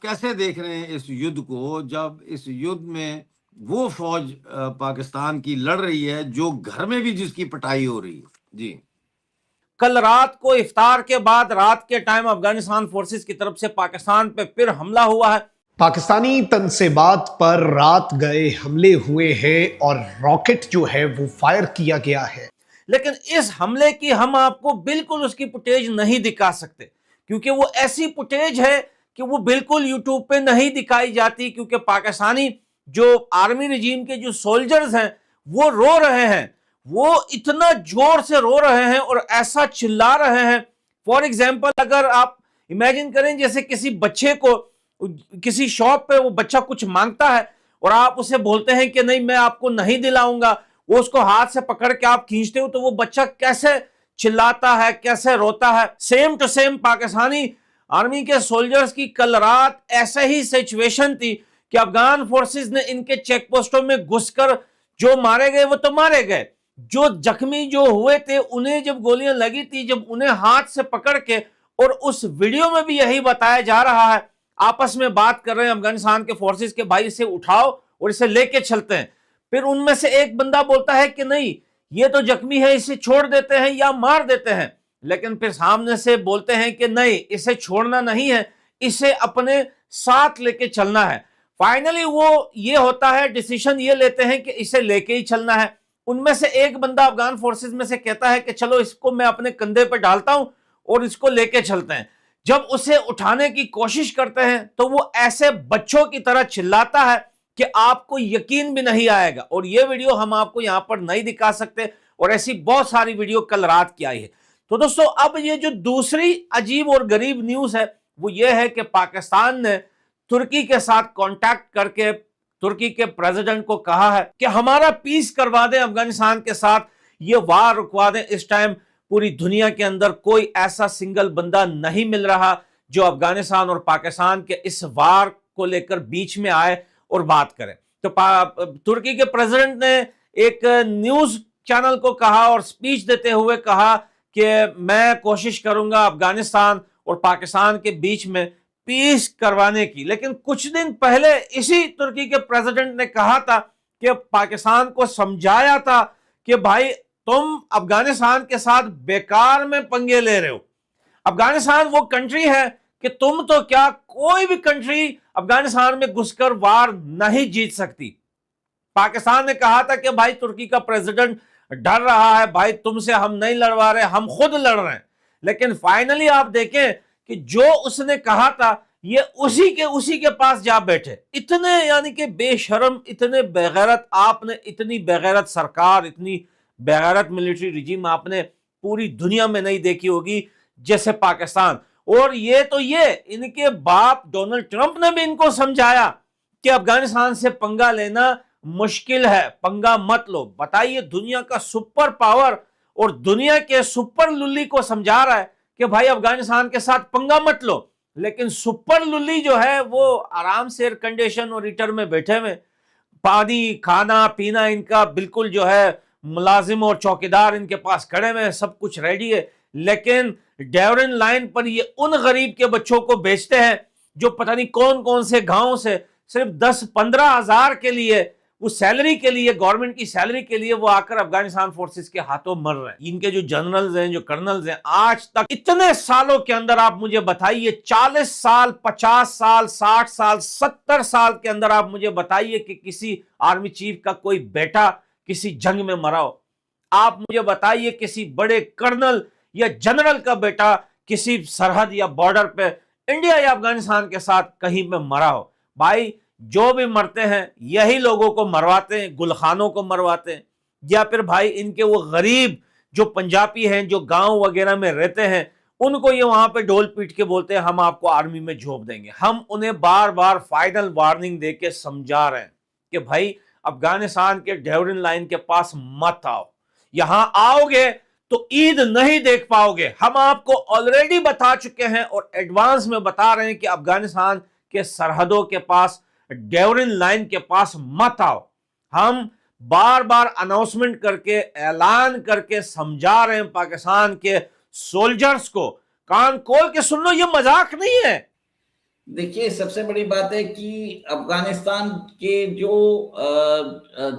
कैसे देख रहे हैं इस युद्ध को, जब इस युद्ध में वो फौज पाकिस्तान की लड़ रही है जो घर में भी जिसकी पिटाई हो रही है? जी। कल रात को इफ्तार के बाद रात के टाइम अफगानिस्तान फोर्सेस की तरफ से पाकिस्तान पे फिर हमला हुआ है। पाकिस्तानी तनसेबात पर रात गए हमले हुए हैं और रॉकेट जो है वो फायर किया गया है। लेकिन इस हमले की हम आपको बिल्कुल उसकी फुटेज नहीं दिखा सकते, क्योंकि वो ऐसी फुटेज है कि वो बिल्कुल यूट्यूब पे नहीं दिखाई जाती, क्योंकि पाकिस्तानी जो आर्मी रिजीम के जो सोल्जर्स हैं वो रो रहे हैं, वो इतना जोर से रो रहे हैं और ऐसा चिल्ला रहे हैं। फॉर एग्जाम्पल, अगर आप इमेजिन करें जैसे किसी बच्चे को किसी शॉप पे वो बच्चा कुछ मांगता है और आप उसे बोलते हैं कि नहीं मैं आपको नहीं दिलाऊंगा, वो उसको हाथ से पकड़ के आप खींचते हो तो वो बच्चा कैसे चिल्लाता है, कैसे रोता है। Same to same Pakistani army के सोल्जर्स की कल रात ऐसा ही सिचुएशन थी कि अफगान फोर्सेस ने इनके चेक पोस्टों में घुसकर जो मारे गए वो तो मारे गए, जो जख्मी जो हुए थे उन्हें जब गोलियां लगी थी, जब उन्हें हाथ से पकड़ के, और उस वीडियो में भी यही बताया जा रहा है, आपस में बात कर रहे हैं अफगानिस्तान के फोर्सेस के, भाई इसे उठाओ और इसे लेके चलते हैं। फिर उनमें से एक बंदा बोलता है कि नहीं ये तो जख्मी है, इसे छोड़ देते हैं या मार देते हैं। लेकिन फिर सामने से बोलते हैं कि नहीं इसे छोड़ना नहीं है, इसे अपने साथ लेके चलना है। फाइनली वो ये होता है, डिसीजन ये लेते हैं कि इसे लेके ही चलना है। उनमें से एक बंदा अफगान फोर्सेस में से कहता है कि चलो इसको मैं अपने कंधे पर डालता हूं और इसको लेके चलते हैं। जब उसे उठाने की कोशिश करते हैं तो वो ऐसे बच्चों की तरह चिल्लाता है कि आपको यकीन भी नहीं आएगा। और ये वीडियो हम आपको यहां पर नहीं दिखा सकते, और ऐसी बहुत सारी वीडियो कल रात की आई है। तो दोस्तों, अब ये जो दूसरी अजीब और गरीब न्यूज है वो ये है कि पाकिस्तान ने तुर्की के साथ कांटेक्ट करके तुर्की के प्रेसिडेंट को कहा है कि हमारा पीस करवा दें अफगानिस्तान के साथ, ये वार रुकवा दें। इस टाइम पूरी दुनिया के अंदर कोई ऐसा सिंगल बंदा नहीं मिल रहा जो अफगानिस्तान और पाकिस्तान के इस वार को लेकर बीच में आए और बात करें। तो तुर्की के प्रेसिडेंट ने एक न्यूज चैनल को कहा और स्पीच देते हुए कहा कि मैं कोशिश करूंगा अफगानिस्तान और पाकिस्तान के बीच में पीस करवाने की। लेकिन कुछ दिन पहले इसी तुर्की के प्रेसिडेंट ने कहा था कि पाकिस्तान को समझाया था कि भाई तुम अफगानिस्तान के साथ बेकार में पंगे ले रहे हो। अफगानिस्तान वो कंट्री है कि तुम तो क्या, कोई भी कंट्री अफगानिस्तान में घुसकर वार नहीं जीत सकती। पाकिस्तान ने कहा था कि भाई तुर्की का प्रेसिडेंट डर रहा है, भाई तुमसे हम नहीं लड़वा रहे, हम खुद लड़ रहे हैं। लेकिन फाइनली आप देखें कि जो उसने कहा था ये उसी के पास जा बैठे। इतने यानी कि बेशरम, इतने बेगैरत, आपने इतनी बेगैरत सरकार, इतनी बेगैरत मिलिट्री रिजीम आपने पूरी दुनिया में नहीं देखी होगी जैसे पाकिस्तान। और ये इनके बाप डोनाल्ड ट्रंप ने भी इनको समझाया कि अफगानिस्तान से पंगा लेना मुश्किल है, पंगा मत लो। बताइए, दुनिया का सुपर पावर और दुनिया के सुपर लुल्ली को समझा रहा है कि भाई अफगानिस्तान के साथ पंगा मत लो। लेकिन सुपर लुल्ली जो है वो आराम से एयर कंडीशन और हीटर में बैठे हुए, पानी खाना पीना इनका बिल्कुल जो है, मुलाजिम और चौकीदार इनके पास खड़े हुए, सब कुछ रेडी है। लेकिन डेवरिन लाइन पर ये उन गरीब के बच्चों को बेचते हैं जो पता नहीं कौन कौन से गांव से सिर्फ 10-15 हजार के लिए, उस सैलरी के लिए, गवर्नमेंट की सैलरी के लिए वो आकर अफगानिस्तान फोर्सेस के हाथों मर रहे हैं। इनके जो जनरल्स हैं, जो कर्नल्स हैं, आज तक इतने सालों के अंदर आप मुझे बताइए, 40 साल 50 साल 60 साल 70 साल के अंदर आप मुझे बताइए कि किसी आर्मी चीफ का कोई बेटा किसी जंग में मरा हो। आप मुझे बताइए किसी बड़े कर्नल या जनरल का बेटा किसी सरहद या बॉर्डर पे इंडिया या अफगानिस्तान के साथ कहीं पे मरा हो। भाई जो भी मरते हैं यही लोगों को मरवाते हैं, गुलखानों को मरवाते हैं, या फिर भाई इनके वो गरीब जो पंजाबी हैं जो गांव वगैरह में रहते हैं उनको ये वहां पे ढोल पीट के बोलते हैं हम आपको आर्मी में झोंक देंगे। हम उन्हें बार बार फाइनल वार्निंग देके समझा रहे हैं कि भाई अफगानिस्तान के डेवरिन लाइन के पास मत आओ, यहां आओगे तो ईद नहीं देख पाओगे। हम आपको ऑलरेडी बता चुके हैं और एडवांस में बता रहे हैं कि अफगानिस्तान के सरहदों के पास, डेवरिन लाइन के पास मत आओ। हम बार बार अनाउंसमेंट करके, ऐलान करके समझा रहे हैं पाकिस्तान के सोल्जर्स को। कान खोल के सुन लो, ये मजाक नहीं है, देखिए, सबसे बड़ी बात है कि अफगानिस्तान के जो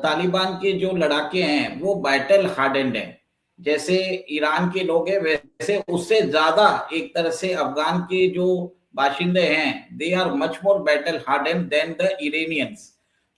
तालिबान के जो लड़ाके हैं वो बैटल हार्डेंड हैं। जैसे ईरान के लोग हैं वैसे उससे ज्यादा एक तरह से अफगान के जो बाशिंदे हैं they are much more battle hardened than the Iranians,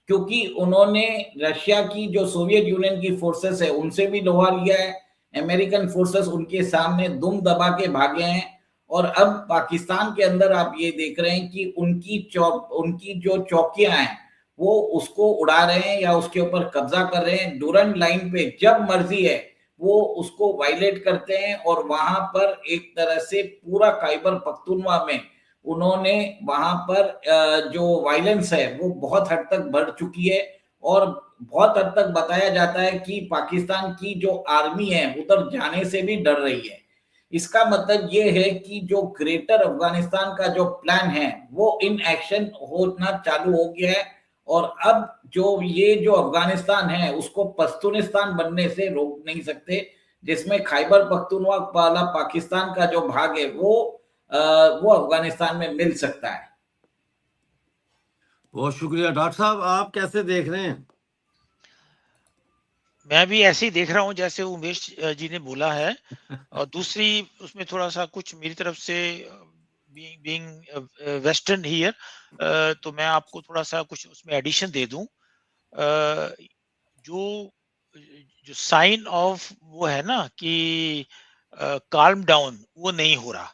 क्योंकि उन्होंने रशिया की जो सोवियत यूनियन की फोर्सेस है उनसे भी लोहा लिया है। अमेरिकन फोर्सेस उनके सामने दुम दबा के भागे हैं। और अब पाकिस्तान के अंदर आप ये देख रहे हैं कि उनकी जो चौकियां हैं वो उसको उड़ा रहे हैं या उसके ऊपर कब्जा कर रहे हैं। डूरन लाइन पे जब मर्जी है वो उसको वायलेट करते हैं और वहां पर एक तरह से पूरा खैबर पख्तूनख्वा में उन्होंने वहां पर जो वायलेंस है वो बहुत हद तक बढ़ चुकी है। और बहुत हद तक बताया जाता है कि पाकिस्तान की जो आर्मी है उधर जाने से भी डर रही है। इसका मतलब ये है कि जो ग्रेटर अफगानिस्तान का जो प्लान है वो इन एक्शन होना चालू हो गया है। और अब जो अफगानिस्तान है उसको पश्तूनिस्तान बनने से रोक नहीं सकते, जिसमें खैबर पख्तूनख्वा वाला पाकिस्तान का जो भाग है वो अफगानिस्तान में मिल सकता है। बहुत शुक्रिया डॉक्टर साहब, आप कैसे देख रहे हैं? मैं भी ऐसे ही देख रहा हूँ जैसे उमेश जी ने बोला है। और दूसरी उसमें थोड़ा सा कुछ मेरी तरफ से बीइंग वेस्टर्न हियर, तो मैं आपको थोड़ा सा कुछ उसमें एडिशन दे दूं। जो जो साइन ऑफ वो है ना कि काल्म डाउन वो नहीं हो रहा।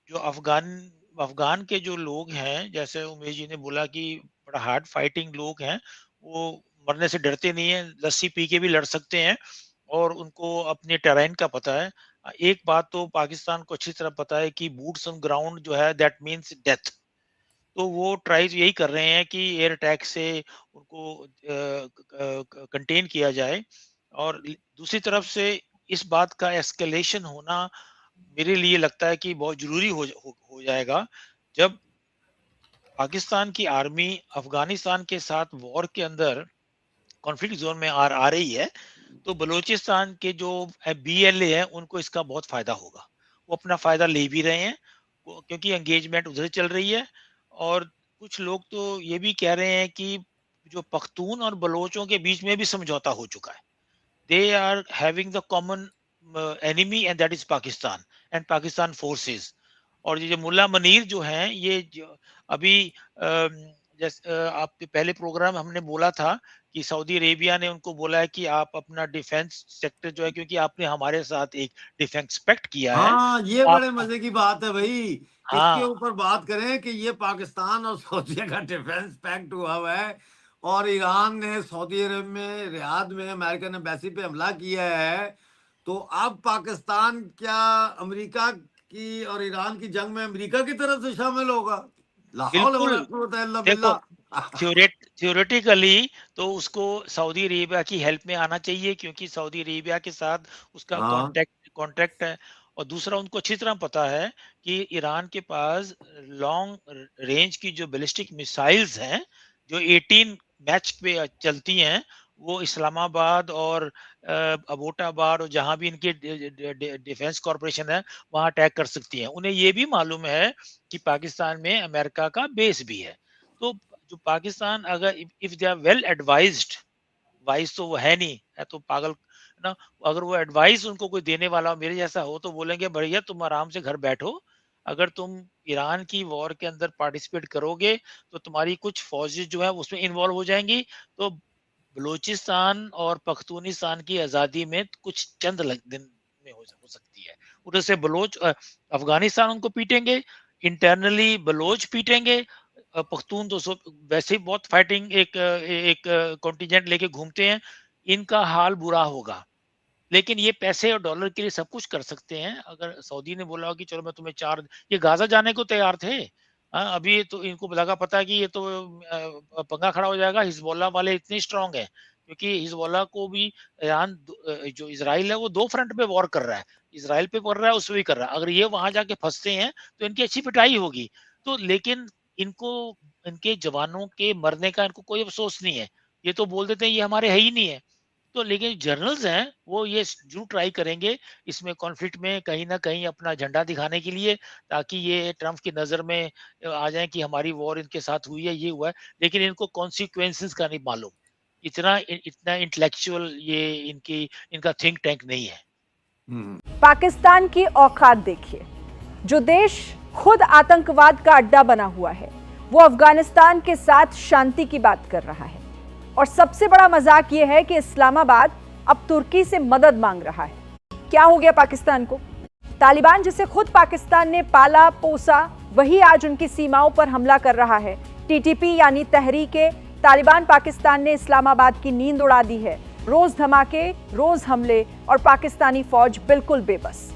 जो अफगान के जो लोग हैं जैसे उमेश जी ने बोला कि बड़ा हार्ड फाइटिंग लोग हैं, वो मरने से डरते नहीं है, लस्सी पी के भी लड़ सकते हैं और उनको अपने टेरेन का पता है। एक बात तो पाकिस्तान को अच्छी तरह पता है कि बूट्स ऑन ग्राउंड जो है दैट मींस डेथ। तो वो ट्राई यही कर रहे हैं कि एयर अटैक से उनको कंटेन किया जाए। और दूसरी तरफ से इस बात का एस्केलेशन होना मेरे लिए लगता है कि बहुत जरूरी हो जाएगा जब पाकिस्तान की आर्मी अफगानिस्तान के साथ वॉर के अंदर कॉन्फ्लिक्ट जोन में आ रही है। तो बलूचिस्तान के जो बीएलए है उनको इसका बहुत फायदा होगा। वो अपना फायदा ले भी रहे हैं क्योंकि एंगेजमेंट उधर चल रही है। और कुछ लोग तो ये भी कह रहे हैं कि जो पख्तून और बलोचों के बीच में भी समझौता हो चुका है। they are having the common enemy and that is Pakistan and Pakistan forces। और ये जो मुल्ला मनीर जो हैं ये अभी जैसे आपके पहले प्रोग्राम हमने बोला था कि सऊदी अरेबिया ने उनको बोला है कि आप अपना डिफेंस सेक्टर जो है, क्योंकि आपने हमारे साथ एक डिफेंस पैक्ट किया है, हाँ, ये आप बड़े मजे की बात है भाई। इसके हाँ ऊपर बात करें कि ये पाकिस्तान और सऊदी का डिफेंस पैक्ट हुआ हुआ है और ईरान ने सऊदी अरब में रियाद में अमेरिकन एम्बेसी पे हमला किया है। तो अब पाकिस्तान क्या अमेरिका की और ईरान की जंग में अमेरिका की तरफ से शामिल होगा? ला हौल वला बिल्कुल। कुव्वता इल्ला देखो बिल्लाह। थ्योरेटिकली तो उसको सऊदी अरेबिया की हेल्प में आना चाहिए क्योंकि सऊदी अरेबिया के साथ उसका हाँ, कॉन्ट्रैक्ट है। और दूसरा उनको अच्छी तरह पता है कि ईरान के पास लॉन्ग रेंज की जो बैलिस्टिक मिसाइल्स हैं जो 18 मैच पे चलती हैं, वो इस्लामाबाद और अबोटाबाद और जहां भी इनके डिफेंस कॉरपोरेशन है वहां अटैक कर सकती हैं। उन्हें ये भी मालूम है कि पाकिस्तान में अमेरिका का बेस भी है। तो जो पाकिस्तान अगर if they are well advised, wise तो वो है नहीं, है तो पागल ना। अगर वो एडवाइस उनको कोई देने वाला मेरे जैसा हो तो बोलेंगे भैया तुम आराम से घर बैठो, अगर तुम ईरान की वॉर के अंदर पार्टिसिपेट करोगे तो तुम्हारी कुछ फौजें जो है उसमें इन्वॉल्व हो जाएंगी। तो बलूचिस्तान और पख्तूनिस्तान की आज़ादी में कुछ चंद दिन में हो सकती है। उधर से अफगानिस्तान उनको पीटेंगे, इंटरनली बलोच पीटेंगे। पख्तून तो वैसे ही बहुत फाइटिंग एक कॉन्टिजेंट लेके घूमते हैं, इनका हाल बुरा होगा। लेकिन ये पैसे और डॉलर के लिए सब कुछ कर सकते हैं। अगर सऊदी ने बोला कि चलो मैं तुम्हें 4, ये गाजा जाने को तैयार थे। अभी तो इनको लगा पता है कि ये तो पंगा खड़ा हो जाएगा। हिजबुल्लाह वाले इतने स्ट्रांग हैं क्योंकि हिजबुल्लाह को भी ईरान जो इजराइल है वो 2 फ्रंट पे वॉर कर रहा है। इजराइल पे कर रहा है, उसमें भी कर रहा है। अगर ये वहां जाके फंसते हैं तो इनकी अच्छी पिटाई होगी। तो लेकिन इनको इनके जवानों के मरने का इनको कोई अफसोस नहीं है। ये तो बोल देते हैं ये हमारे है ही नहीं है। तो लेकिन जर्नल्स हैं वो ये जरूर ट्राई करेंगे इसमें कॉन्फ्लिक्ट में कहीं ना कहीं अपना झंडा दिखाने के लिए, ताकि ये ट्रम्प की नजर में आ जाए कि हमारी वॉर इनके साथ हुई है, ये हुआ है, लेकिन इनको कॉन्सिक्वेंसेस का नहीं मालूम। इतना इंटेलेक्चुअल ये इनका थिंक टैंक नहीं है। पाकिस्तान की औकात देखिए, जो देश खुद आतंकवाद का अड्डा बना हुआ है, वो अफगानिस्तान के साथ शांति की बात कर रहा है। और सबसे बड़ा मजाक ये है कि इस्लामाबाद अब तुर्की से मदद मांग रहा है। क्या हो गया पाकिस्तान को? तालिबान जिसे खुद पाकिस्तान ने पाला पोसा, वही आज उनकी सीमाओं पर हमला कर रहा है। टीटीपी यानी तहरीके तालिबान पाकिस्तान ने इस्लामाबाद की नींद उड़ा दी है। रोज धमाके, रोज हमले और पाकिस्तानी फौज बिल्कुल बेबस।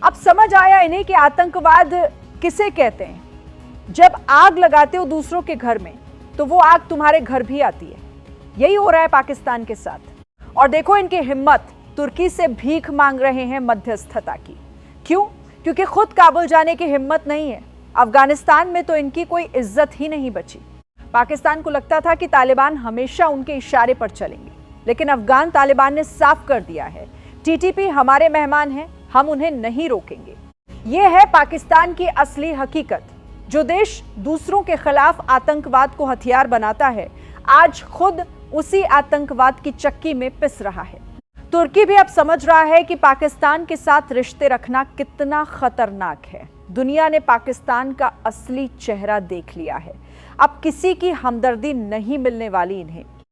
अब समझ आया इन्हें कि आतंकवाद किसे कहते हैं। जब आग लगाते हो दूसरों के घर में, तो वो आग तुम्हारे घर भी आती है। यही हो रहा है पाकिस्तान के साथ। और देखो इनकी हिम्मत, तुर्की से भीख मांग रहे हैं मध्यस्थता की। क्यों? क्योंकि खुद काबुल जाने की हिम्मत नहीं है। अफगानिस्तान में तो इनकी कोई इज्जत ही नहीं बची। पाकिस्तान को लगता था कि तालिबान हमेशा उनके इशारे पर चलेंगे, लेकिन अफगान तालिबान ने साफ कर दिया है, टीटीपी हमारे मेहमान हैं, हम उन्हें नहीं रोकेंगे। यह है पाकिस्तान की असली हकीकत। जो देश दूसरों के खिलाफ आतंकवाद को हथियार बनाता है, आज खुद उसी आतंकवाद की चक्की में पिस रहा है। तुर्की भी अब समझ रहा है कि पाकिस्तान के साथ रिश्ते रखना कितना खतरनाक है। दुनिया ने पाकिस्तान का असली चेहरा देख लिया है। अब किसी की हमदर्दी नहीं मिलने वाली इन्हें।